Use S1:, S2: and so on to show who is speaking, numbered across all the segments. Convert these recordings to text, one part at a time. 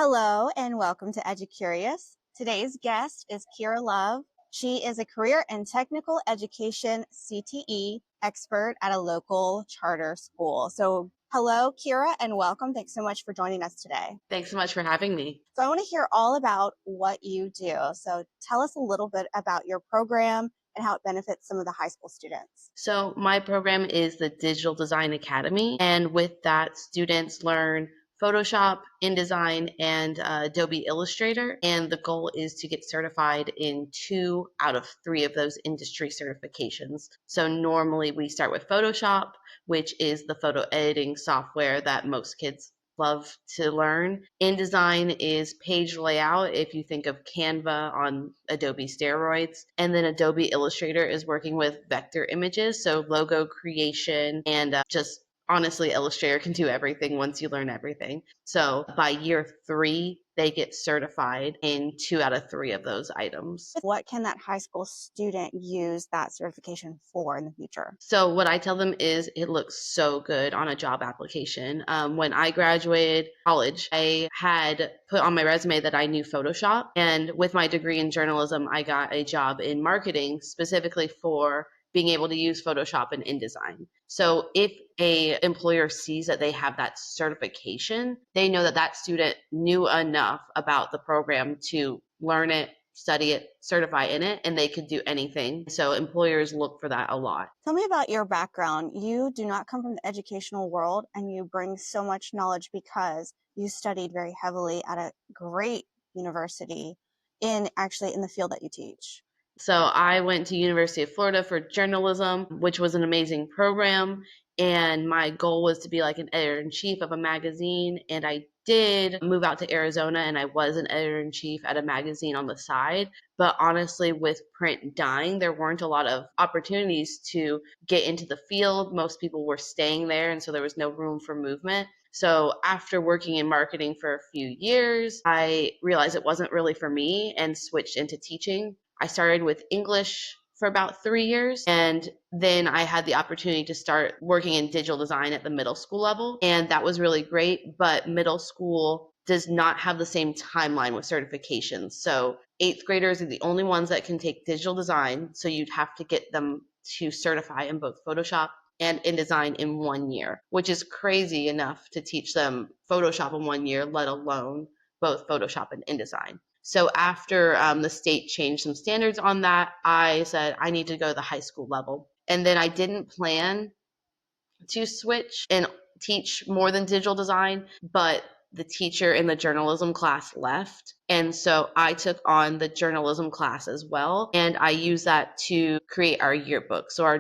S1: Hello and welcome to EduCurious. Today's guest is Kyra Love. She is a career and technical education CTE expert at a local charter school. So hello, Kyra, and welcome. Thanks so much for joining us today.
S2: Thanks so much for having me.
S1: So I want to hear all about what you do. So tell us a little bit about your program and how it benefits some of the high school students.
S2: So my program is the Digital Design Academy, and with that, students learn Photoshop, InDesign, and Adobe Illustrator. And the goal is to get certified in 2 out of 3 of those industry certifications. So normally we start with Photoshop, which is the photo editing software that most kids love to learn. InDesign is page layout, if you think of Canva on Adobe steroids. And then Adobe Illustrator is working with vector images, so logo creation and just honestly, Illustrator can do everything once you learn everything. So by year 3, they get certified in 2 out of 3 of those items.
S1: What can that high school student use that certification for in the future?
S2: So what I tell them is it looks so good on a job application. When I graduated college, I had put on my resume that I knew Photoshop. And with my degree in journalism, I got a job in marketing specifically for being able to use Photoshop and InDesign. So if a employer sees that they have that certification, they know that that student knew enough about the program to learn it, study it, certify in it, and they could do anything. So employers look for that a lot.
S1: Tell me about your background. You do not come from the educational world, and you bring so much knowledge because you studied very heavily at a great university in the field that you teach.
S2: So I went to University of Florida for journalism, which was an amazing program. And my goal was to be like an editor-in-chief of a magazine. And I did move out to Arizona, and I was an editor-in-chief at a magazine on the side. But honestly, with print dying, there weren't a lot of opportunities to get into the field. Most people were staying there, and so there was no room for movement. So after working in marketing for a few years, I realized it wasn't really for me and switched into teaching. I started with English for about 3 years, and then I had the opportunity to start working in digital design at the middle school level, and that was really great. But middle school does not have the same timeline with certifications. So 8th graders are the only ones that can take digital design, so you'd have to get them to certify in both Photoshop and InDesign in 1 year, which is crazy enough to teach them Photoshop in 1 year, let alone both Photoshop and InDesign. So after the state changed some standards on that, I said I need to go to the high school level. And then I didn't plan to switch and teach more than digital design, but the teacher in the journalism class left. And so I took on the journalism class as well. And I use that to create our yearbook. So our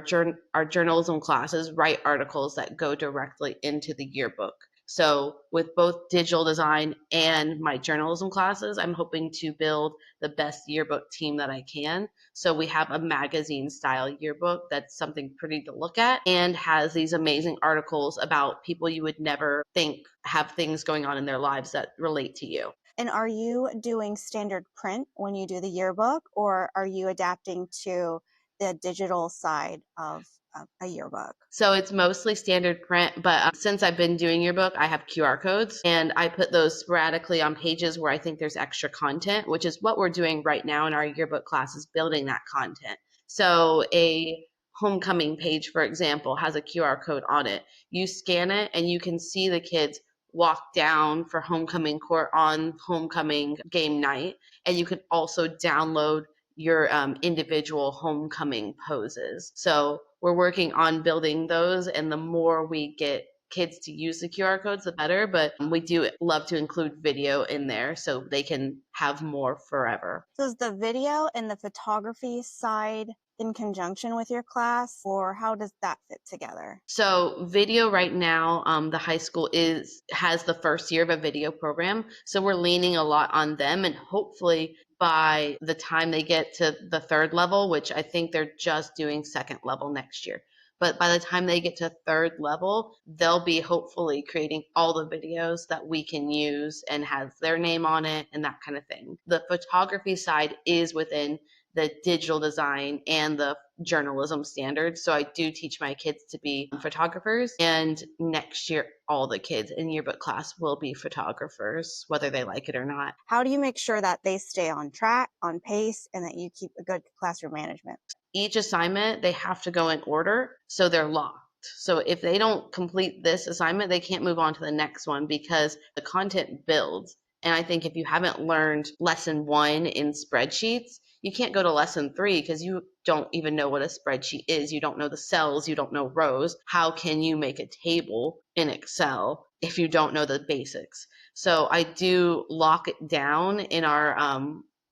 S2: journalism classes write articles that go directly into the yearbook. So with both digital design and my journalism classes, I'm hoping to build the best yearbook team that I can. So we have a magazine style yearbook that's something pretty to look at and has these amazing articles about people you would never think have things going on in their lives that relate to you.
S1: And are you doing standard print when you do the yearbook, or are you adapting to the digital side of a yearbook?
S2: So it's mostly standard print, but since I've been doing yearbook, I have QR codes, and I put those sporadically on pages where I think there's extra content, which is what we're doing right now in our yearbook class, is building that content. So a homecoming page, for example, has a QR code on it. You scan it and you can see the kids walk down for homecoming court on homecoming game night, and you can also download your individual homecoming poses. So we're working on building those, and the more we get kids to use the QR codes, the better. But we do love to include video in there so they can have more forever.
S1: So is the video and the photography side in conjunction with your class, or how does that fit together?
S2: So video right now, the high school has the first year of a video program. So we're leaning a lot on them, and hopefully by the time they get to the 3rd level, which I think they're just doing 2nd level next year. But by the time they get to 3rd level, they'll be hopefully creating all the videos that we can use and has their name on it and that kind of thing. The photography side is within the digital design and the journalism standards. So I do teach my kids to be photographers. And next year, all the kids in yearbook class will be photographers, whether they like it or not.
S1: How do you make sure that they stay on track, on pace, and that you keep a good classroom management?
S2: Each assignment, they have to go in order, so they're locked. So if they don't complete this assignment, they can't move on to the next one because the content builds. And I think if you haven't learned lesson 1 in spreadsheets, you can't go to lesson 3 because you don't even know what a spreadsheet is. You don't know the cells, you don't know rows. How can you make a table in Excel if you don't know the basics? So I do lock it down in our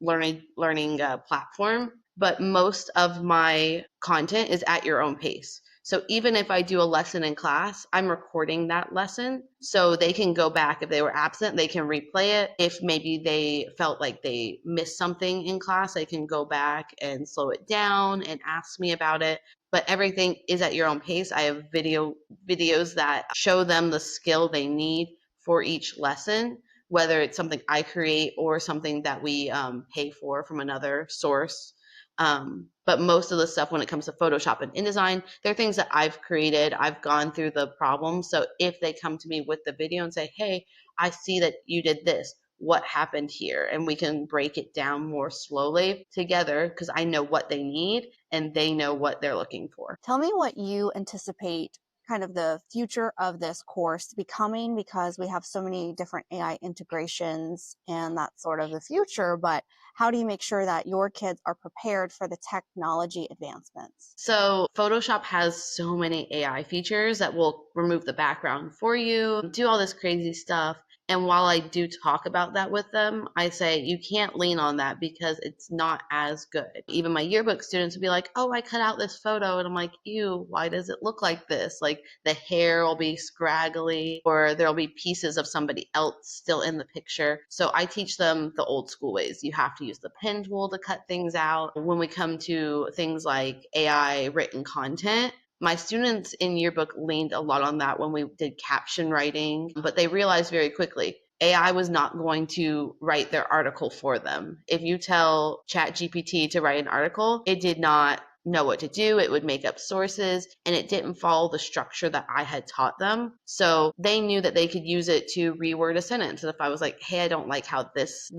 S2: learning platform, but most of my content is at your own pace. So even if I do a lesson in class, I'm recording that lesson so they can go back. If they were absent, they can replay it. If maybe they felt like they missed something in class, they can go back and slow it down and ask me about it. But everything is at your own pace. I have videos that show them the skill they need for each lesson, whether it's something I create or something that we pay for from another source. But most of the stuff when it comes to Photoshop and InDesign, they're things that I've created. I've gone through the problem. So if they come to me with the video and say, hey, I see that you did this, what happened here? And we can break it down more slowly together because I know what they need and they know what they're looking for.
S1: Tell me what you anticipate kind of the future of this course becoming, because we have so many different AI integrations and that's sort of the future, but how do you make sure that your kids are prepared for the technology advancements?
S2: So Photoshop has so many AI features that will remove the background for you, do all this crazy stuff. And while I do talk about that with them, I say you can't lean on that because it's not as good. Even my yearbook students would be like, oh, I cut out this photo. And I'm like, ew, why does it look like this? Like the hair will be scraggly or there'll be pieces of somebody else still in the picture. So I teach them the old school ways. You have to use the pen tool to cut things out. When we come to things like AI written content, my students in yearbook leaned a lot on that when we did caption writing, but they realized very quickly AI was not going to write their article for them. If you tell ChatGPT to write an article, it did not know what to do. It would make up sources and it didn't follow the structure that I had taught them. So they knew that they could use it to reword a sentence. And if I was like, hey, I don't like how this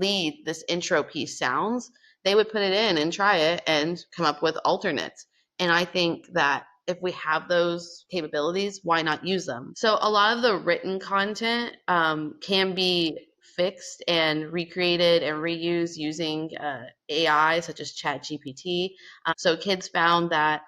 S2: intro piece sounds, they would put it in and try it and come up with alternates. And I think that if we have those capabilities, why not use them? So a lot of the written content can be fixed and recreated and reused using AI such as ChatGPT. So kids found that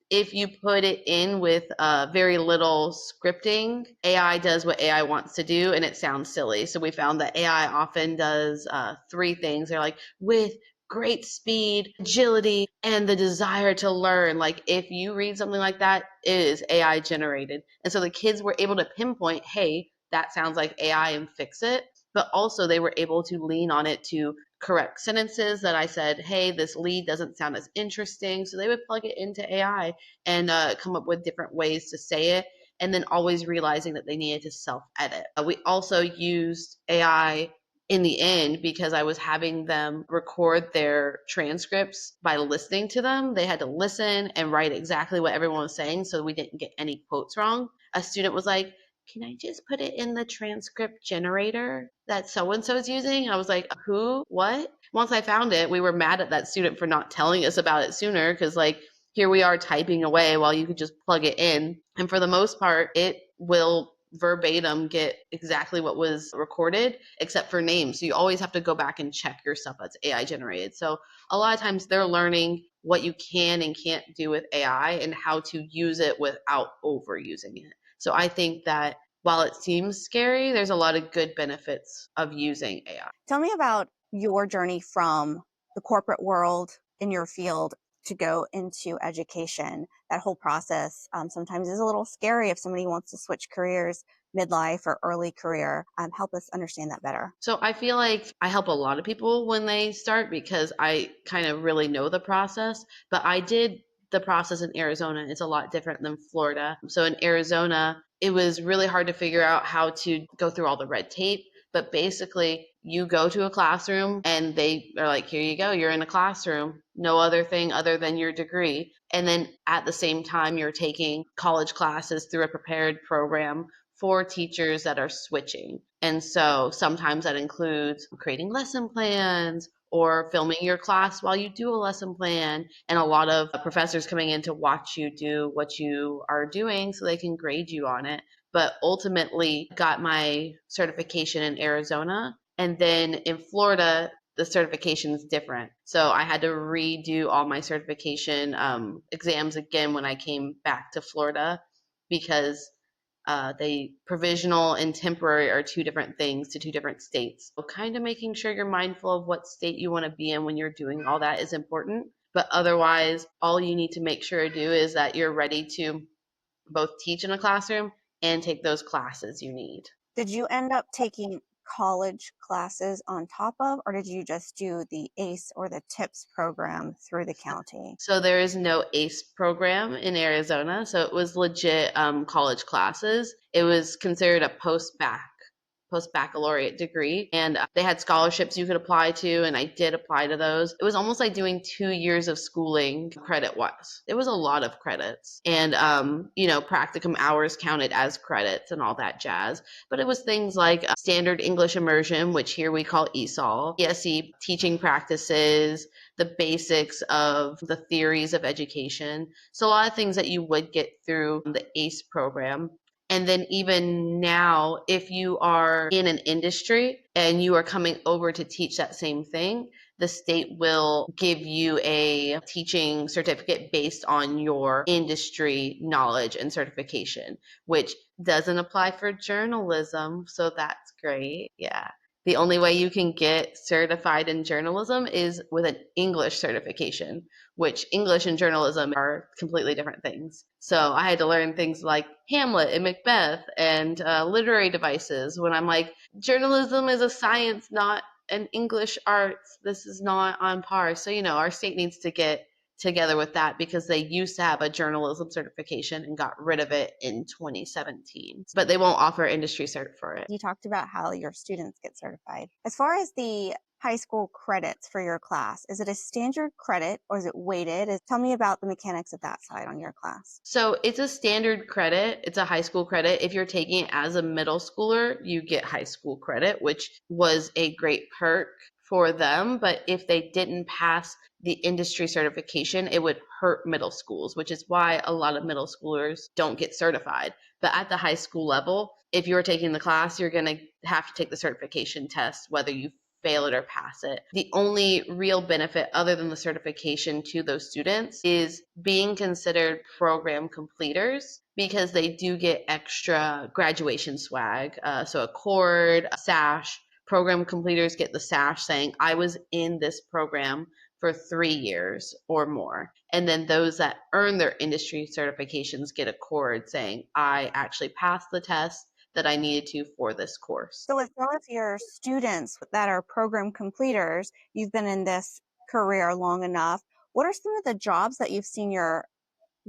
S2: if you put it in with very little scripting, AI does what AI wants to do and it sounds silly. So we found that AI often does 3 things. They're like, with great speed, agility, and the desire to learn. Like if you read something like that, it is AI generated. And so the kids were able to pinpoint, hey, that sounds like AI and fix it. But also they were able to lean on it to correct sentences that I said, hey, this lead doesn't sound as interesting. So they would plug it into AI and come up with different ways to say it. And then always realizing that they needed to self edit. We also used AI in the end because I was having them record their transcripts by listening to them. They had to listen and write exactly what everyone was saying so we didn't get any quotes wrong. A student was like, can I just put it in the transcript generator that so and so is using? I was like, who? What? Once I found it, we were mad at that student for not telling us about it sooner because, like, here we are typing away while you could just plug it in. And for the most part, it will verbatim get exactly what was recorded except for names. So you always have to go back and check your stuff that's AI generated. So a lot of times they're learning what you can and can't do with AI and how to use it without overusing it. So I think that while it seems scary, there's a lot of good benefits of using AI.
S1: Tell me about your journey from the corporate world in your field to go into education. That whole process sometimes is a little scary if somebody wants to switch careers midlife or early career. Help us understand that better.
S2: So I feel like I help a lot of people when they start because I kind of really know the process, but I did the process in Arizona. It's a lot different than Florida. So in Arizona, it was really hard to figure out how to go through all the red tape. But basically, you go to a classroom and they are like, here you go, you're in a classroom, no other thing other than your degree. And then at the same time, you're taking college classes through a prepared program for teachers that are switching. And so sometimes that includes creating lesson plans or filming your class while you do a lesson plan, and a lot of professors coming in to watch you do what you are doing so they can grade you on it. But ultimately got my certification in Arizona, and then in Florida the certification is different. So I had to redo all my certification exams again when I came back to Florida, because they provisional and temporary are two different things to two different states. So kind of making sure you're mindful of what state you want to be in when you're doing all that is important. But otherwise, all you need to make sure to do is that you're ready to both teach in a classroom and take those classes you need.
S1: Did you end up taking college classes on top of, or did you just do the ACE or the TIPS program through the county?
S2: So there is no ACE program in Arizona. So it was legit college classes. It was considered a post baccalaureate degree, and they had scholarships you could apply to, and I did apply to those. It was almost like doing 2 years of schooling credit wise. It was a lot of credits, and practicum hours counted as credits and all that jazz. But it was things like standard English immersion, which here we call ESOL, ESE teaching practices, the basics of the theories of education. So a lot of things that you would get through the ACE program. And then even now, if you are in an industry and you are coming over to teach that same thing, the state will give you a teaching certificate based on your industry knowledge and certification, which doesn't apply for journalism. So that's great. Yeah. The only way you can get certified in journalism is with an English certification, which English and journalism are completely different things. So I had to learn things like Hamlet and Macbeth and literary devices when I'm like, journalism is a science, not an English arts. This is not on par. So, our state needs to get together with that, because they used to have a journalism certification and got rid of it in 2017. But they won't offer industry cert for it.
S1: You talked about how your students get certified. As far as the high school credits for your class, is it a standard credit or is it weighted? Tell me about the mechanics of that side on your class.
S2: So it's a standard credit. It's a high school credit. If you're taking it as a middle schooler, you get high school credit, which was a great perk for them. But if they didn't pass the industry certification, it would hurt middle schools, which is why a lot of middle schoolers don't get certified. But at the high school level, if you're taking the class, you're going to have to take the certification test, whether you fail it or pass it. The only real benefit other than the certification to those students is being considered program completers, because they do get extra graduation swag. So a cord, a sash. Program completers get the sash saying, I was in this program for 3 years or more. And then those that earn their industry certifications get a cord saying, I actually passed the test that I needed to for this course.
S1: So, with some of your students that are program completers, you've been in this career long enough. What are some of the jobs that you've seen your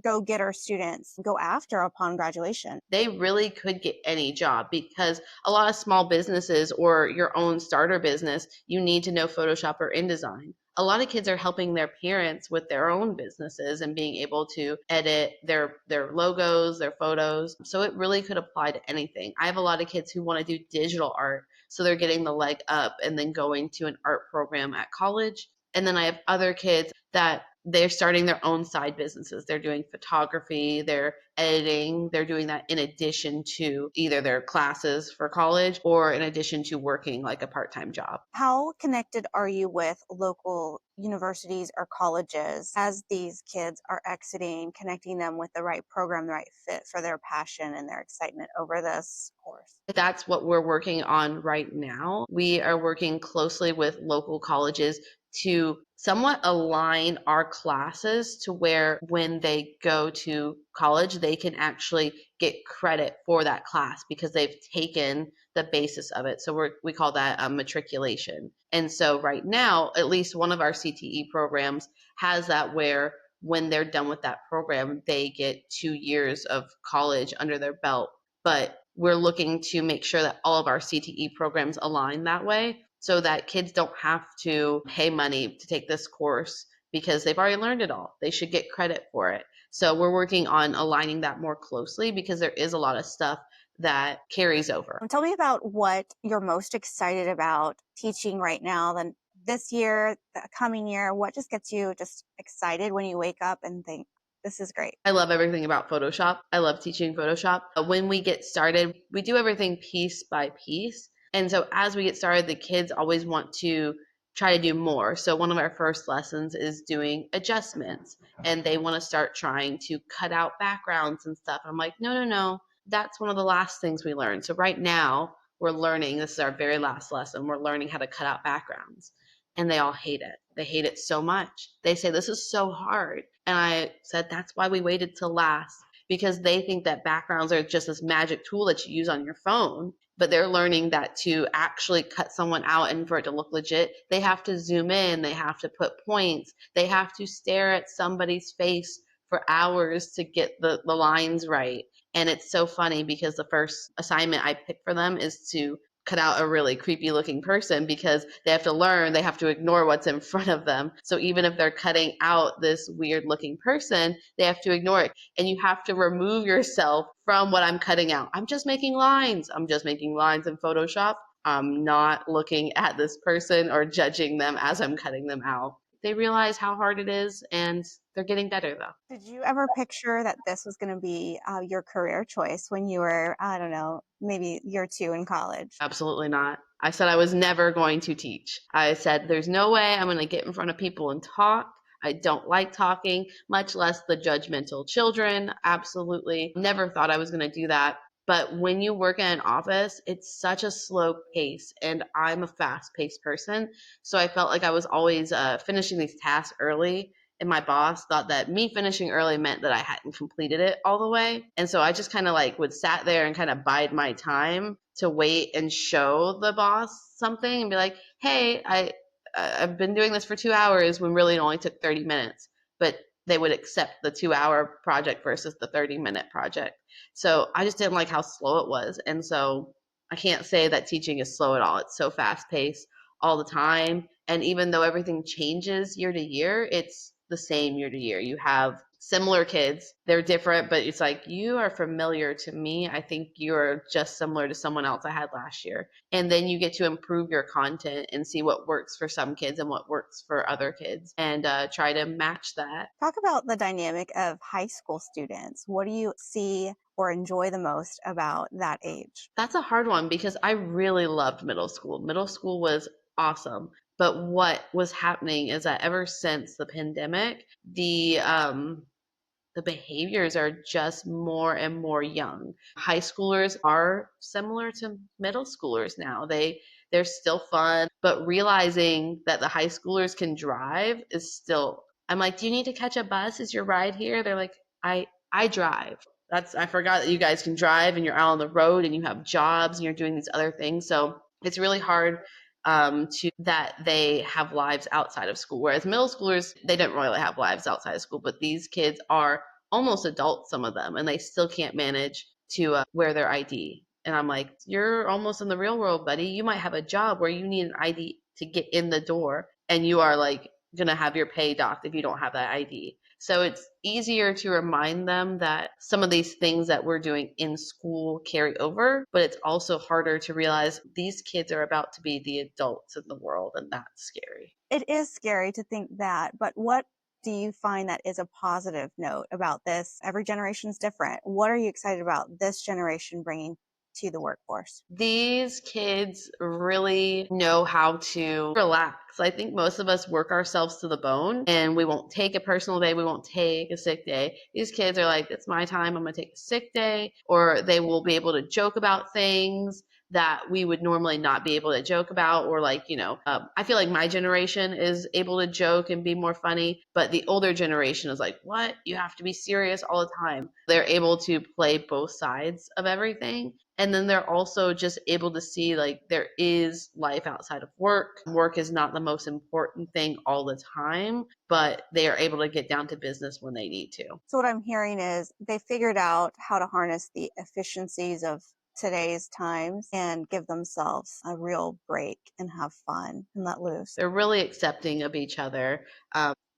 S1: go-getter students go after upon graduation?
S2: They really could get any job, because a lot of small businesses or your own starter business, you need to know Photoshop or InDesign. A lot of kids are helping their parents with their own businesses and being able to edit their logos, their photos. So it really could apply to anything. I have a lot of kids who want to do digital art, so they're getting the leg up and then going to an art program at college. And then I have other kids that they're starting their own side businesses. They're doing photography, they're editing, they're doing that in addition to either their classes for college or in addition to working like a part-time job.
S1: How connected are you with local universities or colleges as these kids are exiting, connecting them with the right program, the right fit for their passion and their excitement over this course?
S2: That's what we're working on right now. We are working closely with local colleges to somewhat align our classes to where when they go to college, they can actually get credit for that class because they've taken the basis of it. So we call that matriculation. And so right now, at least one of our CTE programs has that, where when they're done with that program, they get 2 years of college under their belt. But we're looking to make sure that all of our CTE programs align that way so that kids don't have to pay money to take this course because they've already learned it all. They should get credit for it. So we're working on aligning that more closely because there is a lot of stuff that carries over.
S1: Tell me about what you're most excited about teaching right now, then this year, the coming year. What just gets you just excited when you wake up and think, this is great?
S2: I love everything about Photoshop. I love teaching Photoshop. When we get started, we do everything piece by piece. And so as we get started, the kids always want to try to do more. So one of our first lessons is doing adjustments, and they want to start trying to cut out backgrounds and stuff. I'm like, no, no, no. That's one of the last things we learn. So right now, we're learning, this is our very last lesson, we're learning how to cut out backgrounds. And they all hate it. They hate it so much. They say, this is so hard. And I said, that's why we waited till last, because they think that backgrounds are just this magic tool that you use on your phone. But they're learning that to actually cut someone out and for it to look legit, they have to zoom in, they have to put points, they have to stare at somebody's face for hours to get the lines right. And it's so funny because the first assignment I picked for them is to cut out a really creepy looking person because they have to learn, they have to ignore what's in front of them. So even if they're cutting out this weird looking person, they have to ignore it. And you have to remove yourself from what I'm cutting out. I'm just making lines. I'm just making lines in Photoshop. I'm not looking at this person or judging them as I'm cutting them out. They realize how hard it is, and they're getting better though.
S1: Did you ever picture that this was going to be your career choice when you were, I don't know, maybe year two in college?
S2: Absolutely not. I said I was never going to teach. I said, there's no way I'm going to get in front of people and talk. I don't like talking, much less the judgmental children. Absolutely. Never thought I was going to do that. But when you work in an office, it's such a slow pace, and I'm a fast paced person. So I felt like I was always finishing these tasks early. And my boss thought that me finishing early meant that I hadn't completed it all the way. And so I just kind of like would sat there and kind of bide my time to wait and show the boss something and be like, hey, I've been doing this for 2 hours when really it only took 30 minutes. But they would accept the 2 hour project versus the 30-minute project. So I just didn't like how slow it was. And so I can't say that teaching is slow at all. It's so fast paced all the time. And even though everything changes year to year, it's the same year to year. You have similar kids. They're different, but it's like, you are familiar to me. I think you're just similar to someone else I had last year. And then you get to improve your content and see what works for some kids and what works for other kids and try to match that.
S1: Talk about the dynamic of high school students. What do you see or enjoy the most about that age?
S2: That's a hard one because I really loved middle school. Middle school was awesome. But what was happening is that ever since the pandemic, the behaviors are just more and more young. High schoolers are similar to middle schoolers now. They're still fun, but realizing that the high schoolers can drive is still, I'm like, do you need to catch a bus? Is your ride here? They're like, I drive. I forgot that you guys can drive and you're out on the road and you have jobs and you're doing these other things. So it's really hard to that they have lives outside of school. Whereas middle schoolers, they don't really have lives outside of school, but these kids are almost adults, some of them, and they still can't manage to wear their ID. And I'm like, you're almost in the real world, buddy. You might have a job where you need an ID to get in the door, and you are like going to have your pay docked if you don't have that ID. So it's easier to remind them that some of these things that we're doing in school carry over, but it's also harder to realize these kids are about to be the adults in the world, and that's scary.
S1: It is scary to think that, but what do you find that is a positive note about this? Every generation is different. What are you excited about this generation bringing to the workforce?
S2: These kids really know how to relax. I think most of us work ourselves to the bone and we won't take a personal day. We won't take a sick day. These kids are like, it's my time. I'm going to take a sick day. Or they will be able to joke about things that we would normally not be able to joke about. Or like, I feel like my generation is able to joke and be more funny, but the older generation is like, what? You have to be serious all the time. They're able to play both sides of everything. And then they're also just able to see like there is life outside of work. Work is not the most important thing all the time, but they are able to get down to business when they need to.
S1: So, what I'm hearing is they figured out how to harness the efficiencies of today's times and give themselves a real break and have fun and let loose.
S2: They're really accepting of each other.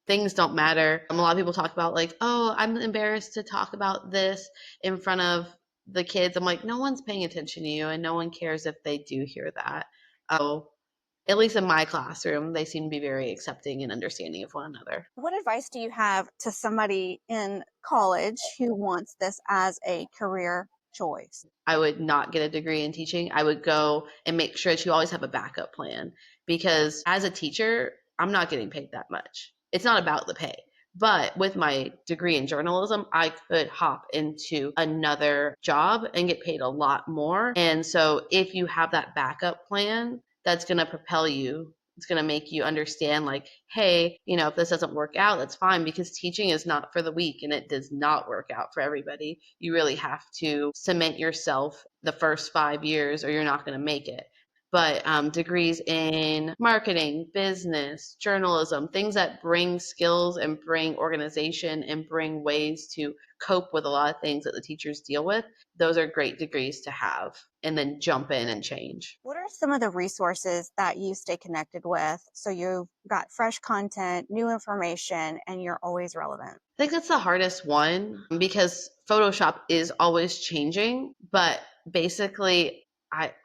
S2: Things don't matter. A lot of people talk about like, oh, I'm embarrassed to talk about this in front of the kids. I'm like, no one's paying attention to you, and no one cares if they do hear that. So, at least in my classroom, they seem to be very accepting and understanding of one another.
S1: What advice do you have to somebody in college who wants this as a career choice?
S2: I would not get a degree in teaching. I would go and make sure that you always have a backup plan, because as a teacher, I'm not getting paid that much. It's not about the pay. But with my degree in journalism, I could hop into another job and get paid a lot more. And so if you have that backup plan, that's going to propel you. It's going to make you understand, like, hey, if this doesn't work out, that's fine, because teaching is not for the weak, and it does not work out for everybody. You really have to cement yourself the first 5 years, or you're not going to make it. But degrees in marketing, business, journalism, things that bring skills and bring organization and bring ways to cope with a lot of things that the teachers deal with, those are great degrees to have, and then jump in and change.
S1: What are some of the resources that you stay connected with so you've got fresh content, new information, and you're always relevant?
S2: I think that's the hardest one, because Photoshop is always changing, but basically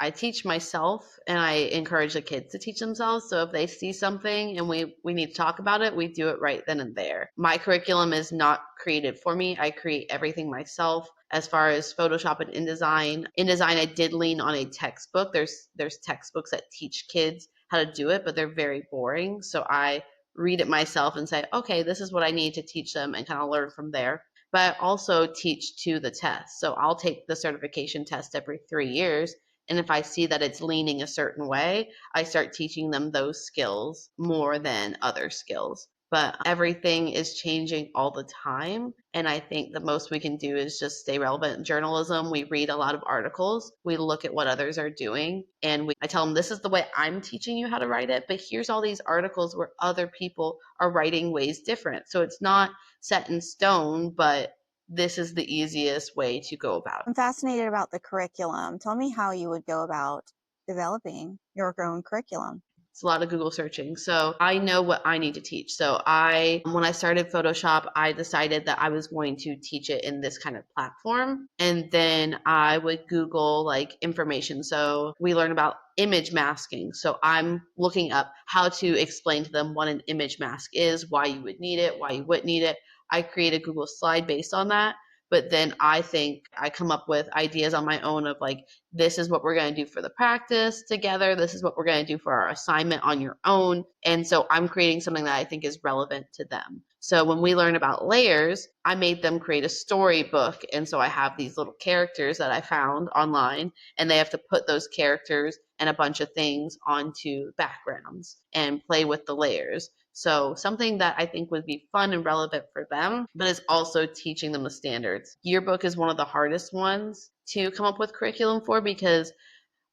S2: I teach myself, and I encourage the kids to teach themselves. So if they see something and we need to talk about it, we do it right then and there. My curriculum is not created for me. I create everything myself. As far as Photoshop and InDesign, I did lean on a textbook. There's textbooks that teach kids how to do it, but they're very boring. So I read it myself and say, okay, this is what I need to teach them, and kind of learn from there. But I also teach to the test. So I'll take the certification test every 3 years. And if I see that it's leaning a certain way, I start teaching them those skills more than other skills. But everything is changing all the time. And I think the most we can do is just stay relevant in journalism. We read a lot of articles, we look at what others are doing, and I tell them, this is the way I'm teaching you how to write it, but here's all these articles where other people are writing ways different. So it's not set in stone, but this is the easiest way to go about it.
S1: I'm fascinated about the curriculum. Tell me how you would go about developing your own curriculum.
S2: It's a lot of Google searching. So I know what I need to teach. So when I started Photoshop, I decided that I was going to teach it in this kind of platform. And then I would Google like information. So we learn about image masking. So I'm looking up how to explain to them what an image mask is, why you would need it, why you wouldn't need it. I create a Google slide based on that. But then I think I come up with ideas on my own of like, this is what we're going to do for the practice together. This is what we're going to do for our assignment on your own. And so I'm creating something that I think is relevant to them. So when we learn about layers, I made them create a storybook. And so I have these little characters that I found online, and they have to put those characters and a bunch of things onto backgrounds and play with the layers. So something that I think would be fun and relevant for them, but is also teaching them the standards. Yearbook is one of the hardest ones to come up with curriculum for, because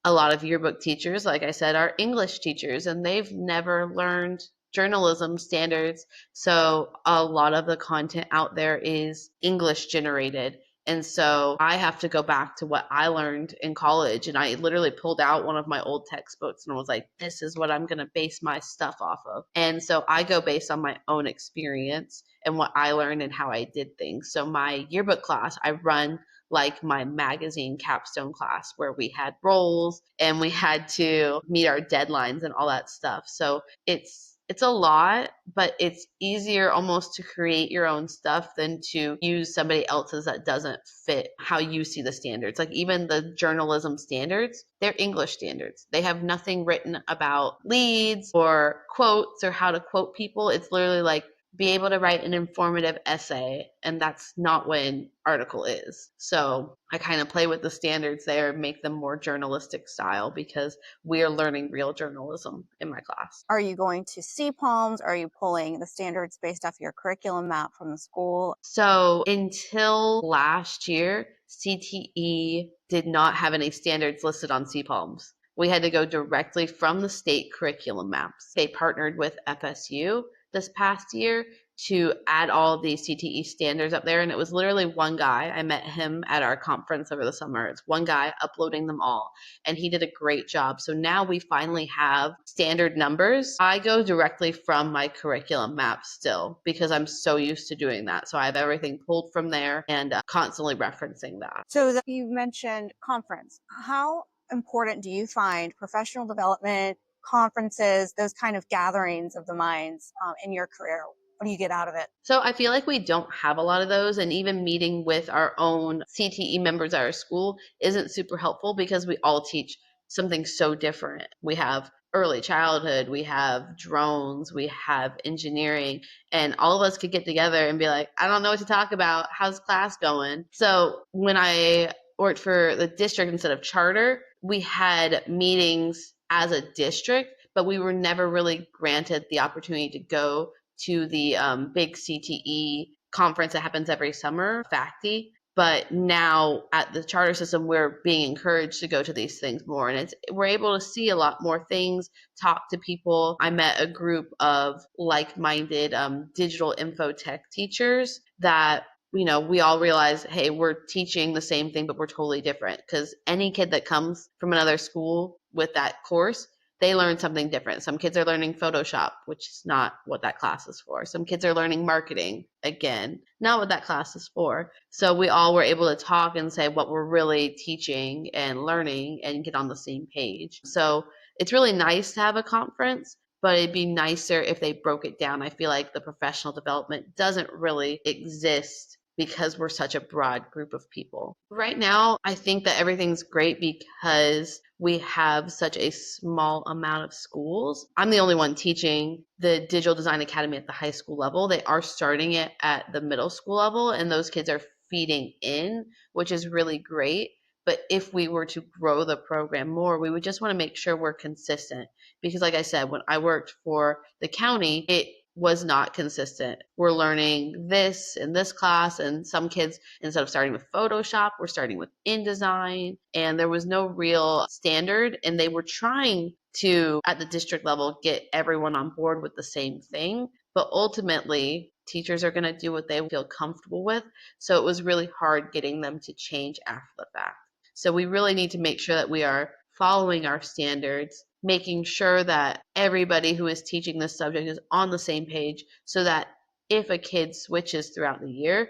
S2: a lot of yearbook teachers, like I said, are English teachers, and they've never learned journalism standards. So a lot of the content out there is English generated. And so I have to go back to what I learned in college. And I literally pulled out one of my old textbooks and was like, this is what I'm going to base my stuff off of. And so I go based on my own experience and what I learned and how I did things. So my yearbook class, I run like my magazine capstone class, where we had roles and we had to meet our deadlines and all that stuff. So it's a lot, but it's easier almost to create your own stuff than to use somebody else's that doesn't fit how you see the standards. Like even the journalism standards, they're English standards. They have nothing written about leads or quotes or how to quote people. It's literally like, be able to write an informative essay, and that's not what an article is. So I kind of play with the standards there, make them more journalistic style, because we're learning real journalism in my class.
S1: Are you going to CPALMs? Are you pulling the standards based off your curriculum map from the school?
S2: So until last year, CTE did not have any standards listed on CPALMs. We had to go directly from the state curriculum maps. They partnered with FSU this past year to add all these CTE standards up there. And it was literally one guy. I met him at our conference over the summer. It's one guy uploading them all, and he did a great job. So now we finally have standard numbers. I go directly from my curriculum map still because I'm so used to doing that. So I have everything pulled from there and constantly referencing that.
S1: So you mentioned conference. How important do you find professional development, conferences, those kind of gatherings of the minds in your career? What do you get out of it?
S2: So I feel like we don't have a lot of those, and even meeting with our own CTE members at our school isn't super helpful because we all teach something so different. We have early childhood, we have drones, we have engineering, and all of us could get together and be like, I don't know what to talk about. How's class going? So when I worked for the district instead of charter, we had meetings as a district, but we were never really granted the opportunity to go to the big CTE conference that happens every summer, FACTI. But now at the charter system, we're being encouraged to go to these things more, and we're able to see a lot more things, talk to people. I met a group of like-minded digital infotech teachers that we all realize, hey, we're teaching the same thing, but we're totally different. Because any kid that comes from another school with that course, they learn something different. Some kids are learning Photoshop, which is not what that class is for. Some kids are learning marketing, again, not what that class is for. So we all were able to talk and say what we're really teaching and learning and get on the same page. So it's really nice to have a conference, but it'd be nicer if they broke it down. I feel like the professional development doesn't really exist because we're such a broad group of people. Right now, I think that everything's great because we have such a small amount of schools. I'm the only one teaching the Digital Design Academy at the high school level. They are starting it at the middle school level, and those kids are feeding in, which is really great. But if we were to grow the program more, we would just want to make sure we're consistent. Because like I said, when I worked for the county, it was not consistent. We're learning this in this class, and some kids, instead of starting with Photoshop, we're starting with InDesign, and there was no real standard, and they were trying to, at the district level, get everyone on board with the same thing. But ultimately, teachers are going to do what they feel comfortable with. So it was really hard getting them to change after the fact. So we really need to make sure that we are following our standards, making sure that everybody who is teaching this subject is on the same page so that if a kid switches throughout the year,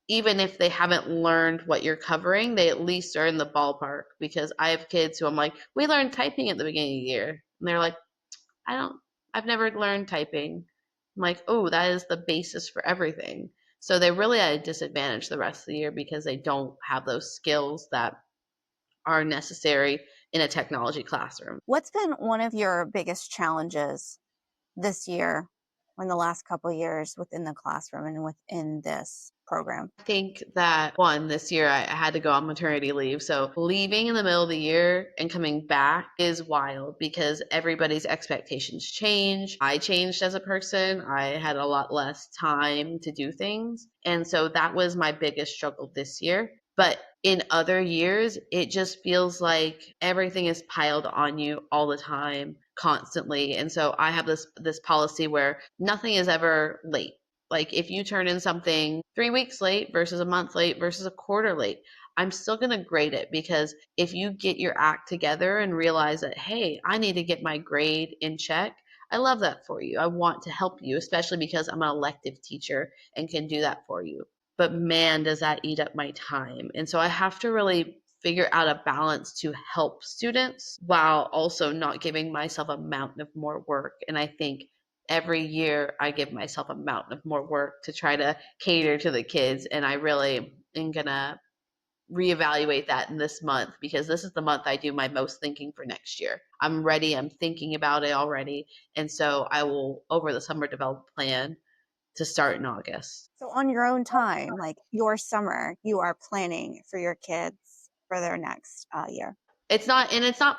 S2: even if they haven't learned what you're covering, they at least are in the ballpark. Because I have kids who I'm like, we learned typing at the beginning of the year. And they're like, I've never learned typing. I'm like, oh, that is the basis for everything. So they're really at a disadvantage the rest of the year because they don't have those skills that are necessary in a technology classroom.
S1: What's been one of your biggest challenges this year or in the last couple of years within the classroom and within this program?
S2: I think that this year I had to go on maternity leave. So leaving in the middle of the year and coming back is wild because everybody's expectations change. I changed as a person. I had a lot less time to do things. And so that was my biggest struggle this year. But in other years, it just feels like everything is piled on you all the time, constantly. And so I have this policy where nothing is ever late. Like if you turn in something 3 weeks late versus a month late versus a quarter late, I'm still going to grade it because if you get your act together and realize that, hey, I need to get my grade in check, I love that for you. I want to help you, especially because I'm an elective teacher and can do that for you. But man, does that eat up my time. And so I have to really figure out a balance to help students while also not giving myself a mountain of more work. And I think every year I give myself a mountain of more work to try to cater to the kids. And I really am going to reevaluate that in this month because this is the month I do my most thinking for next year. I'm ready. I'm thinking about it already. And so I will, over the summer, develop a plan to start in August.
S1: So on your own time, like your summer, you are planning for your kids for their next year.
S2: It's not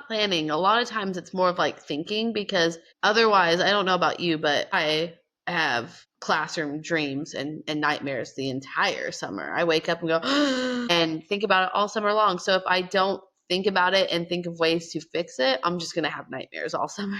S2: planning. A lot of times it's more of like thinking because otherwise, I don't know about you, but I have classroom dreams and nightmares the entire summer. I wake up and go and think about it all summer long. So if I don't think about it and think of ways to fix it, I'm just going to have nightmares all summer.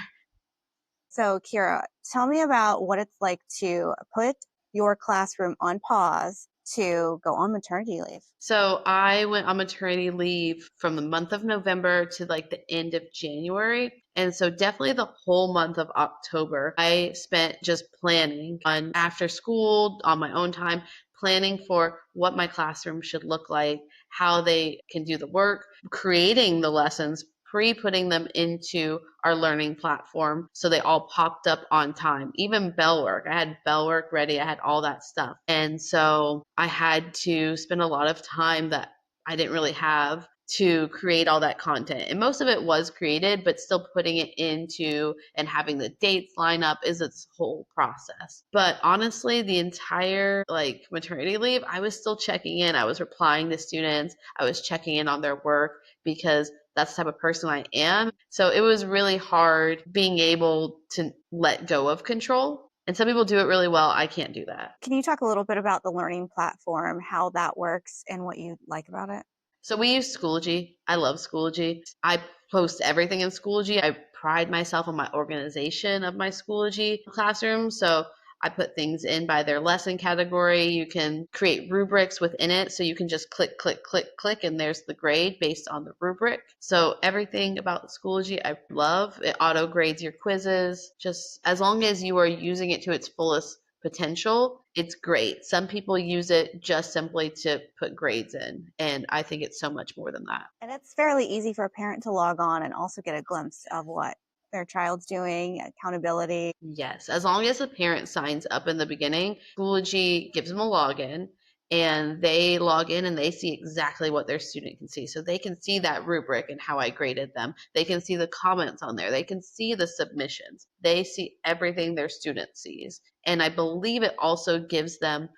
S1: So, Kyra, tell me about what it's like to put your classroom on pause to go on maternity leave.
S2: So I went on maternity leave from the month of November to like the end of January. And so definitely the whole month of October, I spent just planning on after school on my own time, planning for what my classroom should look like, how they can do the work, creating the lessons, pre-putting them into our learning platform so they all popped up on time. Even bell work, I had bell work ready, I had all that stuff. And so I had to spend a lot of time that I didn't really have to create all that content. And most of it was created, but still putting it into and having the dates line up is its whole process. But honestly, the entire like maternity leave, I was still checking in. I was replying to students. I was checking in on their work because that's the type of person I am. So it was really hard being able to let go of control. And some people do it really well. I can't do that.
S1: Can you talk a little bit about the learning platform, how that works, and what you like about it?
S2: So we use Schoology. I love Schoology. I post everything in Schoology. I pride myself on my organization of my Schoology classroom. So I put things in by their lesson category. You can create rubrics within it. So you can just click, click, click, click, and there's the grade based on the rubric. So everything about Schoology I love. It auto grades your quizzes. Just as long as you are using it to its fullest potential, it's great. Some people use it just simply to put grades in, and I think it's so much more than that.
S1: And it's fairly easy for a parent to log on and also get a glimpse of what their child's doing, accountability.
S2: Yes, as long as the parent signs up in the beginning, Schoology gives them a login and they log in and they see exactly what their student can see. So they can see that rubric and how I graded them. They can see the comments on there. They can see the submissions. They see everything their student sees. And I believe it also gives them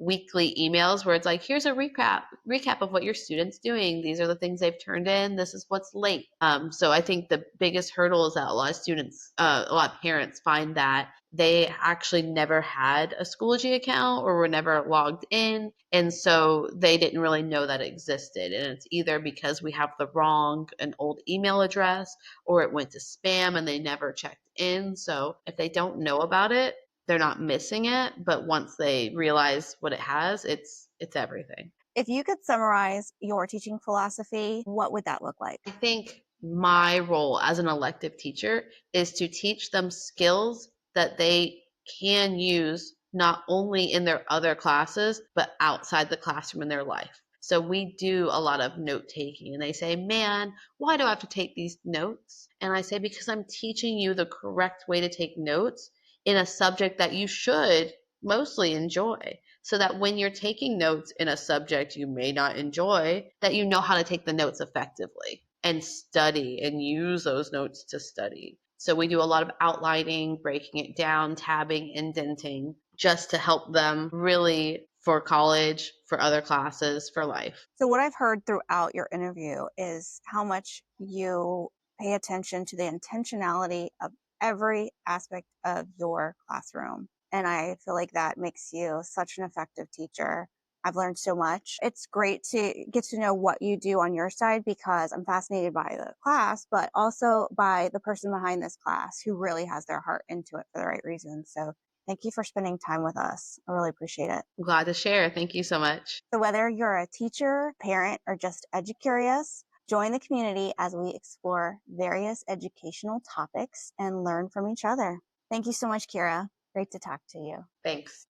S2: weekly emails where it's like, here's a recap of what your student's doing. These are the things they've turned in. This is what's late. So I think the biggest hurdle is that a lot of students, a lot of parents find that they actually never had a Schoology account or were never logged in. And so they didn't really know that it existed. And it's either because we have the wrong, an old email address, or it went to spam and they never checked in. So if they don't know about it, they're not missing it, but once they realize what it has, it's everything.
S1: If you could summarize your teaching philosophy, what would that look like?
S2: I think my role as an elective teacher is to teach them skills that they can use not only in their other classes, but outside the classroom in their life. So we do a lot of note taking, and they say, man, why do I have to take these notes? And I say, because I'm teaching you the correct way to take notes in a subject that you should mostly enjoy, so that when you're taking notes in a subject you may not enjoy, that you know how to take the notes effectively and study and use those notes to study. So we do a lot of outlining, breaking it down, tabbing, indenting, just to help them really for college, for other classes, for life.
S1: So, what I've heard throughout your interview is how much you pay attention to the intentionality of every aspect of your classroom. And I feel like that makes you such an effective teacher. I've learned so much. It's great to get to know what you do on your side because I'm fascinated by the class, but also by the person behind this class who really has their heart into it for the right reasons. So, thank you for spending time with us. I really appreciate it.
S2: I'm glad to share. Thank you so much.
S1: So, whether you're a teacher, parent, or just EduCurious, join the community as we explore various educational topics and learn from each other. Thank you so much, Kyra. Great to talk to you.
S2: Thanks.